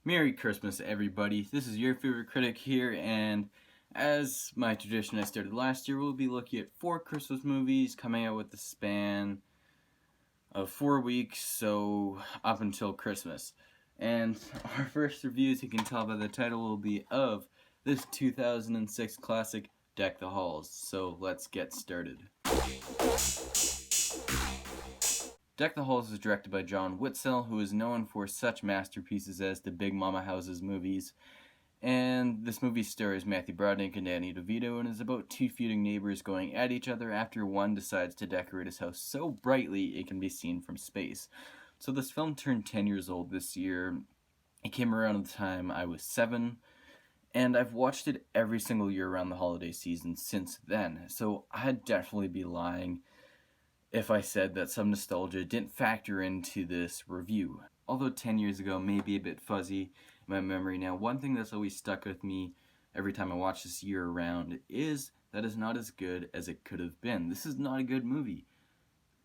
Merry Christmas, everybody. This is your favorite critic here, and as my tradition I started last year, we'll be looking at 4 Christmas movies coming out with the span of 4 weeks, so up until Christmas. And our first review, as you can tell by the title, will be of this 2006 classic, Deck the Halls. So let's get started. Deck the Halls is directed by John Whitesell, who is known for such masterpieces as the Big Mama Houses movies. And this movie stars Matthew Broderick and Danny DeVito and is about 2 feuding neighbors going at each other after one decides to decorate his house so brightly it can be seen from space. So this film turned 10 years old this year. It came around at the time I was 7, and I've watched it every single year around the holiday season since then. So I'd definitely be lying if I said that some nostalgia didn't factor into this review. Although 10 years ago may be a bit fuzzy in my memory now, one thing that's always stuck with me every time I watch this year around is that it's not as good as it could have been. This is not a good movie.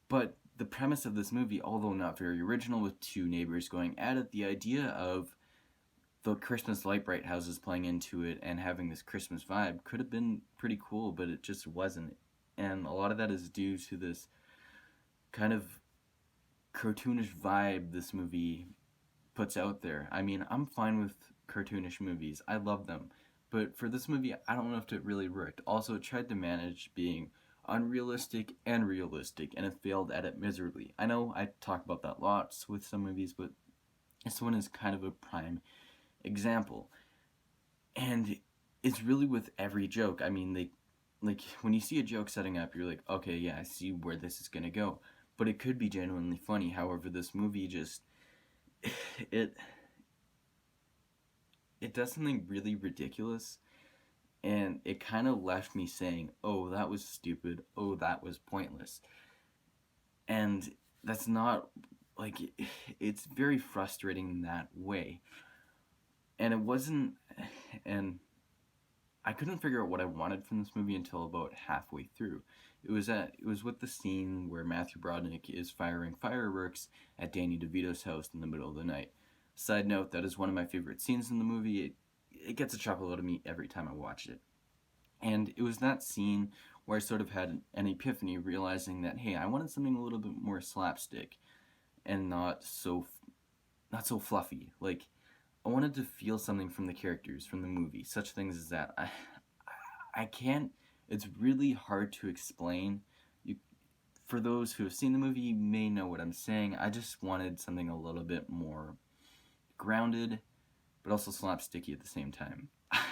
But the premise of this movie, although not very original, with 2 neighbors going at it, the idea of the Christmas light bright houses playing into it and having this Christmas vibe could have been pretty cool, but it just wasn't. And a lot of that is due to this kind of cartoonish vibe this movie puts out there. I mean, I'm fine with cartoonish movies. I love them. But for this movie, I don't know if it really worked. Also, it tried to manage being unrealistic and realistic, and it failed at it miserably. I know I talk about that lots with some movies, but this one is kind of a prime example. And it's really with every joke. I mean, like when you see a joke setting up, you're like, okay, yeah, I see where this is gonna go. But it could be genuinely funny. However, this movie just it it does something really ridiculous, and it kind of left me saying, "Oh, that was stupid. Oh, that was pointless." And that's not like it's very frustrating in that way. And it wasn't and I couldn't figure out what I wanted from this movie until about halfway through. It was with the scene where Matthew Broderick is firing fireworks at Danny DeVito's house in the middle of the night. Side note, that is one of my favorite scenes in the movie. It gets a chuckle out of me every time I watch it. And it was that scene where I sort of had an epiphany, realizing that, hey, I wanted something a little bit more slapstick and not so fluffy. Like, I wanted to feel something from the characters from the movie, such things as that. I can't. It's really hard to explain. You, for those who have seen the movie, you may know what I'm saying. I just wanted something a little bit more grounded, but also slapsticky at the same time.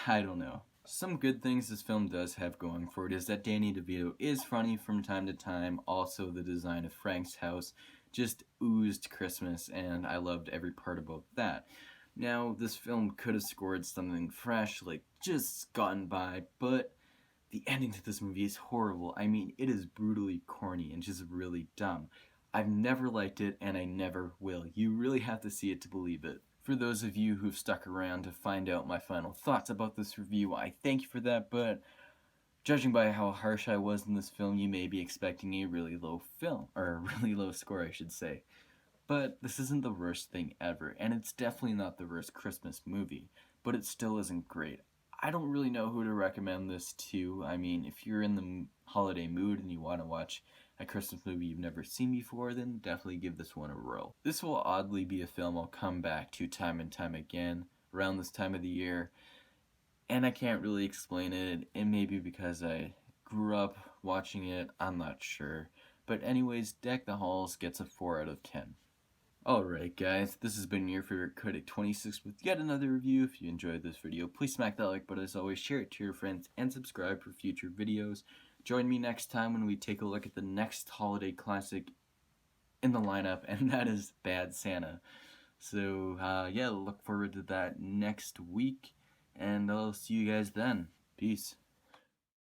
I don't know. Some good things this film does have going for it is that Danny DeVito is funny from time to time. Also, the design of Frank's house just oozed Christmas, and I loved every part about that. Now, this film could have scored something fresh, like just gotten by, but the ending to this movie is horrible. I mean, it is brutally corny and just really dumb. I've never liked it, and I never will. You really have to see it to believe it. For those of you who've stuck around to find out my final thoughts about this review, I thank you for that, but judging by how harsh I was in this film, you may be expecting a really low film, or a really low score, I should say. But this isn't the worst thing ever, and it's definitely not the worst Christmas movie, but it still isn't great. I don't really know who to recommend this to. I mean, if you're in the holiday mood and you want to watch a Christmas movie you've never seen before, then definitely give this one a whirl. This will oddly be a film I'll come back to time and time again around this time of the year, and I can't really explain it. It may be because I grew up watching it, I'm not sure. But anyways, Deck the Halls gets a 4 out of 10. Alright guys, this has been your favorite critic 26 with yet another review. If you enjoyed this video, please smack that like button as always, share it to your friends, and subscribe for future videos. Join me next time when we take a look at the next holiday classic in the lineup, and that is Bad Santa. So yeah, look forward to that next week, and I'll see you guys then. Peace.